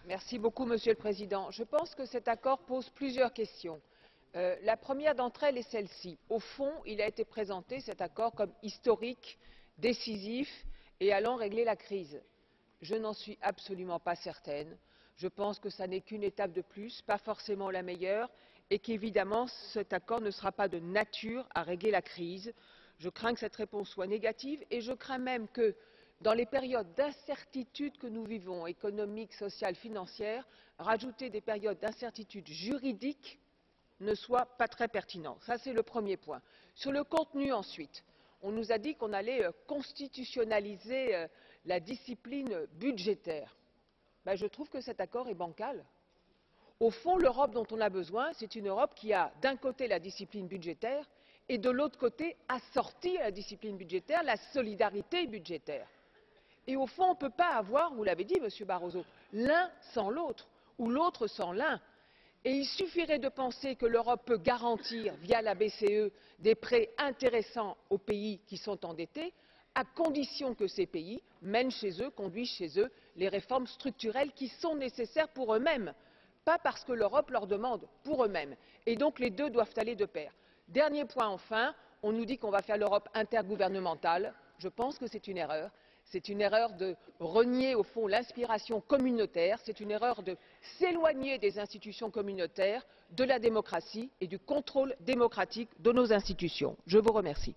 Merci beaucoup, Monsieur le Président. Je pense que cet accord pose plusieurs questions. La première d'entre elles est celle-ci. Au fond, il a été présenté, cet accord, comme historique, décisif et allant régler la crise. Je n'en suis absolument pas certaine. Je pense que ça n'est qu'une étape de plus, pas forcément la meilleure, et qu'évidemment, cet accord ne sera pas de nature à régler la crise. Je crains que cette réponse soit négative et je crains même que, dans les périodes d'incertitude que nous vivons, économiques, sociales, financières, rajouter des périodes d'incertitude juridique ne soit pas très pertinent. Ça, c'est le premier point. Sur le contenu, ensuite, on nous a dit qu'on allait constitutionnaliser la discipline budgétaire. Je trouve que cet accord est bancal. Au fond, l'Europe dont on a besoin, c'est une Europe qui a d'un côté la discipline budgétaire et de l'autre côté, assortie à la discipline budgétaire, la solidarité budgétaire. Et au fond, on ne peut pas avoir, vous l'avez dit, Monsieur Barroso, l'un sans l'autre, ou l'autre sans l'un. Et il suffirait de penser que l'Europe peut garantir, via la BCE, des prêts intéressants aux pays qui sont endettés, à condition que ces pays mènent chez eux, conduisent chez eux, les réformes structurelles qui sont nécessaires pour eux-mêmes, pas parce que l'Europe leur demande, pour eux-mêmes. Et donc les deux doivent aller de pair. Dernier point enfin, on nous dit qu'on va faire l'Europe intergouvernementale. Je pense que c'est une erreur. C'est une erreur de renier au fond l'inspiration communautaire, c'est une erreur de s'éloigner des institutions communautaires, de la démocratie et du contrôle démocratique de nos institutions. Je vous remercie.